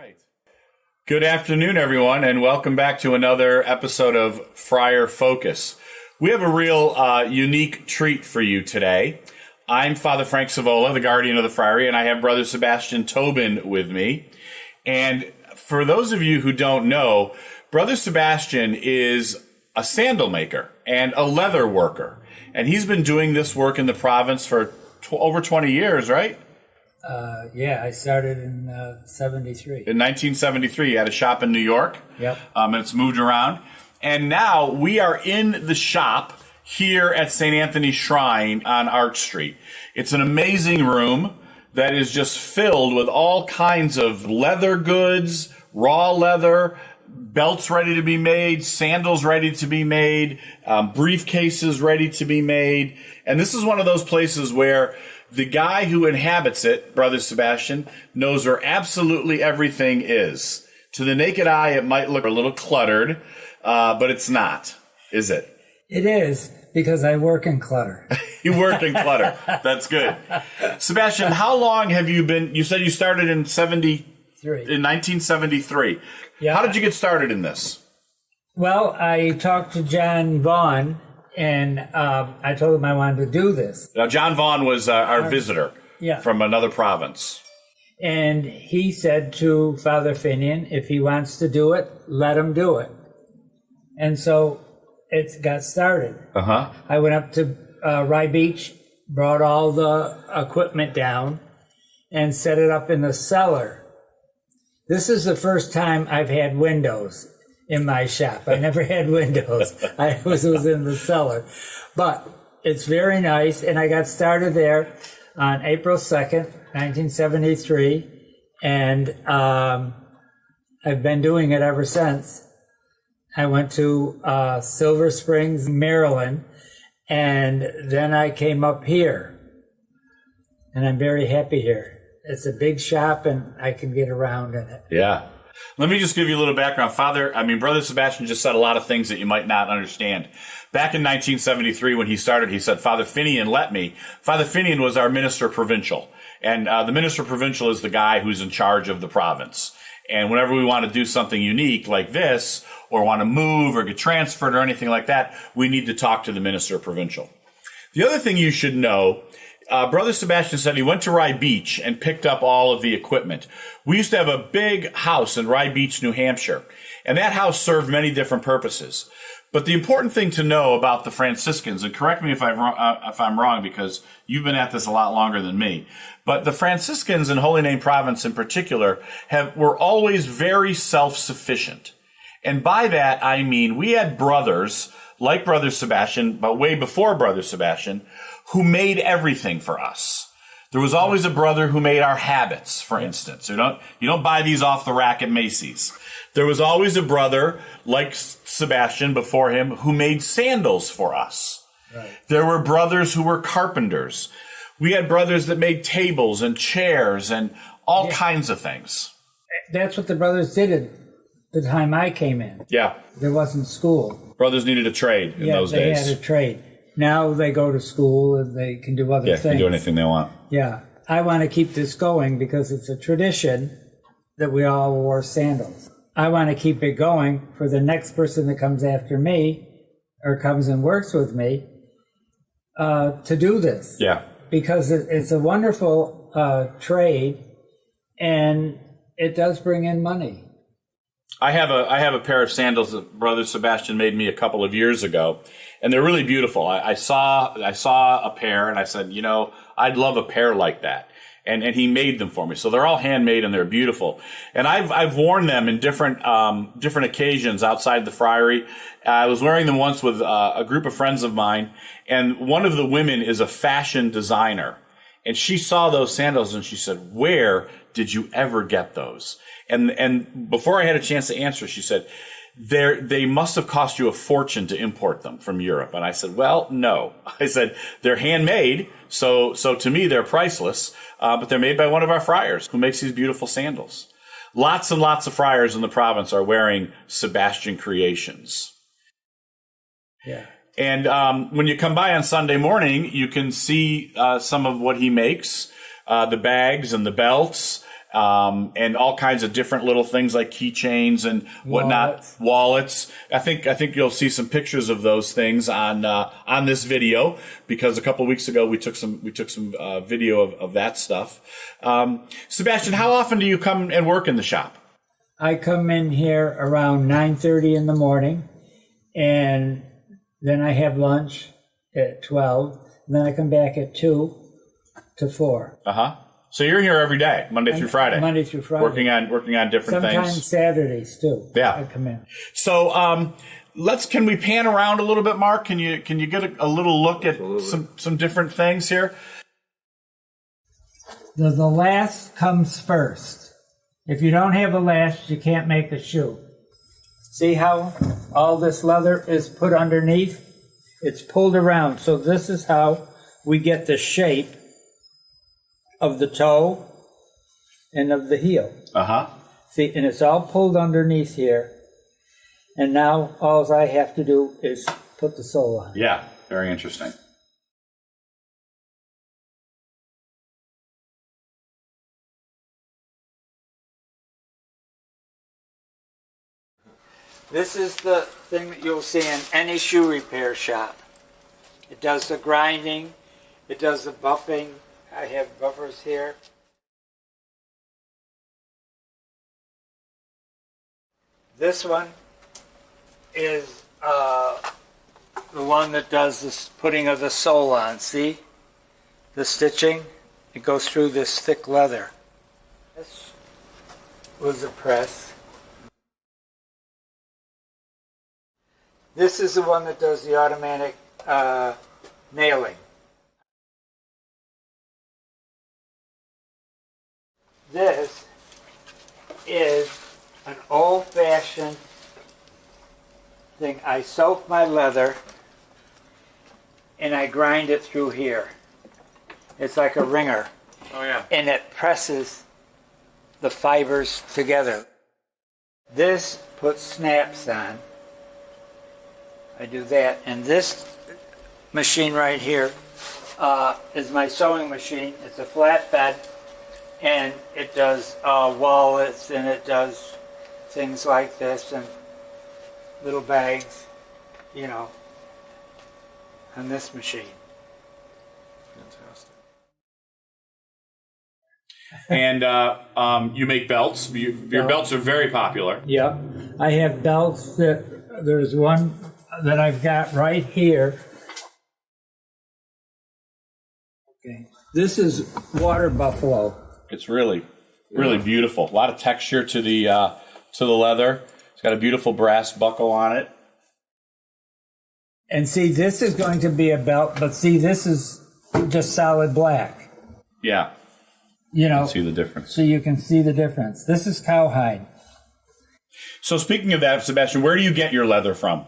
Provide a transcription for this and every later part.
right. Good afternoon, everyone, and welcome back to another episode of Friar Focus. We have a real unique treat for you today. I'm Father Frank Savola, the guardian of the Friary, and I have Brother Sebastian Tobin with me. And for those of you who don't know, Brother Sebastian is a sandal maker and a leather worker. And he's been doing this work in the province for over 20 years, right? I started in 73. In 1973, you had a shop in New York. Yep. And it's moved around. And now we are in the shop here at St. Anthony's Shrine on Arch Street. It's an amazing room that is just filled with all kinds of leather goods, raw leather, belts ready to be made, sandals ready to be made, briefcases ready to be made. And this is one of those places where the guy who inhabits it, Brother Sebastian, knows where absolutely everything is. To the naked eye, it might look a little cluttered, but it's not, is it? It is, because I work in clutter. You work in clutter. That's good. Sebastian, how long have you been, you said you started in 1973. Yeah. How did you get started in this? Well, I talked to John Vaughn, and I told him I wanted to do this. Now, John Vaughn was our visitor from another province. And he said to Father Finian, if he wants to do it, let him do it. And so it got started. Uh-huh. I went up to Rye Beach, brought all the equipment down, and set it up in the cellar. This is the first time I've had windows in my shop. I never had windows. I was in the cellar. But it's very nice, and I got started there on April 2nd, 1973, and I've been doing it ever since. I went to Silver Springs, Maryland, and then I came up here, and I'm very happy here. It's a big shop, and I can get around in it. Yeah. Let me just give you a little background. Brother Sebastian just said a lot of things that you might not understand. Back in 1973, when he started, he said, Father Finian let me. Father Finian was our minister provincial. And the minister provincial is the guy who's in charge of the province. And whenever we want to do something unique like this, or want to move or get transferred or anything like that, we need to talk to the minister provincial. The other thing you should know, Brother Sebastian said he went to Rye Beach and picked up all of the equipment. We used to have a big house in Rye Beach, New Hampshire, and that house served many different purposes. But the important thing to know about the Franciscans, and correct me if I'm wrong, because you've been at this a lot longer than me, but the Franciscans in Holy Name Province in particular were always very self-sufficient. And by that, I mean we had brothers like Brother Sebastian, but way before Brother Sebastian, who made everything for us. There was always a brother who made our habits, for instance. You don't buy these off the rack at Macy's. There was always a brother like Sebastian before him who made sandals for us. Right. There were brothers who were carpenters. We had brothers that made tables and chairs and all kinds of things. That's what the brothers did at the time I came in. Yeah. There wasn't school. Brothers needed a trade in those days. Yeah, they had a trade. Now they go to school and they can do other things. Yeah, can do anything they want. Yeah. I want to keep this going because it's a tradition that we all wore sandals. I want to keep it going for the next person that comes after me or comes and works with me to do this. Yeah. Because it's a wonderful trade and it does bring in money. I have a pair of sandals that Brother Sebastian made me a couple of years ago, and they're really beautiful. I saw a pair, and I said, I'd love a pair like that, and he made them for me. So they're all handmade and they're beautiful. And I've worn them in different occasions outside the friary. I was wearing them once with a group of friends of mine, and one of the women is a fashion designer, and she saw those sandals and she said, "Where did you ever get those?" And before I had a chance to answer, she said, they must have cost you a fortune to import them from Europe. And I said, well, no. I said, they're handmade, so to me they're priceless, but they're made by one of our friars who makes these beautiful sandals. Lots and lots of friars in the province are wearing Sebastian creations. Yeah. And when you come by on Sunday morning, you can see some of what he makes, the bags and the belts. and all kinds of different little things like keychains and whatnot, wallets. I think you'll see some pictures of those things on this video, because a couple of weeks ago we took some video of that stuff. Sebastian, how often do you come and work in the shop? I come in here around 9:30 in the morning, and then I have lunch at 12. And then I come back at 2 to 4. So you're here every day, Monday through Friday. Monday through Friday. Working on different things. Sometimes Saturdays too. Yeah. I come in. So can we pan around a little bit, Mark? Can you get a little look at some different things here? The last comes first. If you don't have a last, you can't make a shoe. See how all this leather is put underneath? It's pulled around. So this is how we get the shape of the toe and of the heel. See, and it's all pulled underneath here. And now all I have to do is put the sole on. Yeah, very interesting. This is the thing that you'll see in any shoe repair shop. It does the grinding, it does the buffing. I have buffers here. This one is the one that does this putting of the sole on. See? The stitching, it goes through this thick leather. This was a press. This is the one that does the automatic nailing. This is an old-fashioned thing. I soak my leather and I grind it through here. It's like a wringer. Oh yeah. And it presses the fibers together. This puts snaps on. I do that, and this machine right here is my sewing machine. It's a flatbed, and it does wallets, and it does things like this, and little bags, you know, on this machine. Fantastic. And you make belts. Your belts are very popular. Yep. I have belts that, there's one that I've got right here. Okay. This is water buffalo. It's really beautiful. A lot of texture to the leather. It's got a beautiful brass buckle on it. And see, this is going to be a belt, but see, this is just solid black. Yeah. You know, see the difference. So you can see the difference. This is cowhide. So speaking of that, Sebastian, where do you get your leather from?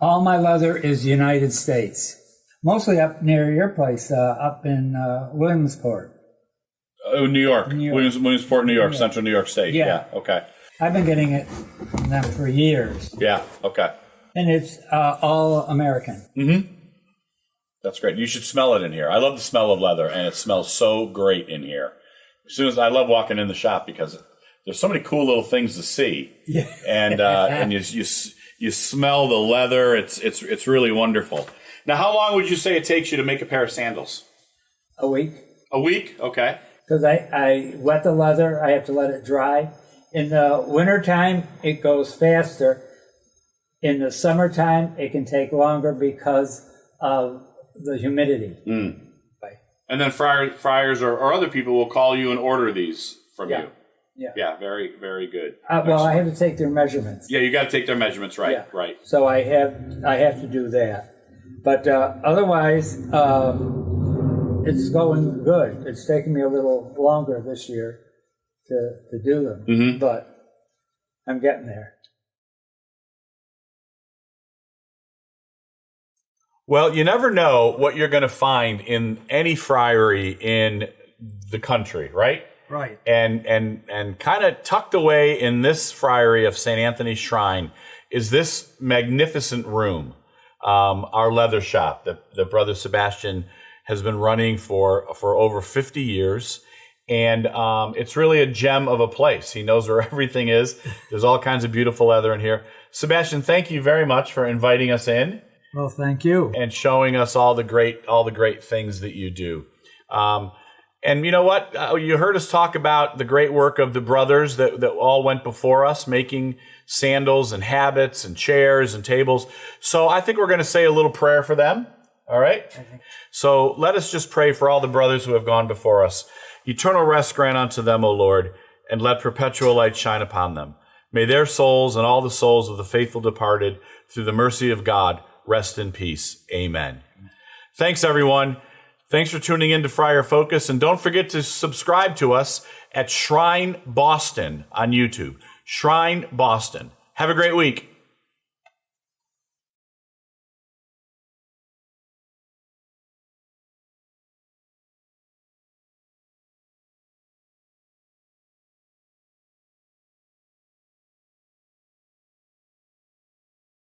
All my leather is United States. Mostly up near your place, up in Williamsport. Oh, New York. Williamsport, New York, yeah. Central New York State. Yeah. Okay. I've been getting it from them for years. Yeah, okay. And it's all American. Mm-hmm. That's great. You should smell it in here. I love the smell of leather, and it smells so great in here. As soon as I love walking in the shop because there's so many cool little things to see. Yeah. And you smell the leather. It's really wonderful. Now, how long would you say it takes you to make a pair of sandals? A week. A week? Okay. Because I wet the leather. I have to let it dry. In the wintertime, it goes faster. In the summertime, it can take longer because of the humidity. Mm. Right. And then friars or other people will call you and order these from you. Yeah, very, very good. Well, I have to take their measurements. Yeah, you got to take their measurements, right? Yeah. Right. So I have to do that. But otherwise, it's going good. It's taken me a little longer this year to do them, but I'm getting there. Well, you never know what you're going to find in any friary in the country, right? Right. And kind of tucked away in this friary of St. Anthony's Shrine is this magnificent room, our leather shop that Brother Sebastian has been running for over 50 years. And it's really a gem of a place. He knows where everything is. There's all kinds of beautiful leather in here. Sebastian, thank you very much for inviting us in. Well, thank you. And showing us all the great things that you do. And you know what? You heard us talk about the great work of the brothers that all went before us, making sandals and habits and chairs and tables. So I think we're going to say a little prayer for them. All right? So let us just pray for all the brothers who have gone before us. Eternal rest grant unto them, O Lord, and let perpetual light shine upon them. May their souls and all the souls of the faithful departed, through the mercy of God, rest in peace. Amen. Thanks, everyone. Thanks for tuning in to Friar Focus. And don't forget to subscribe to us at Shrine Boston on YouTube. Shrine Boston. Have a great week.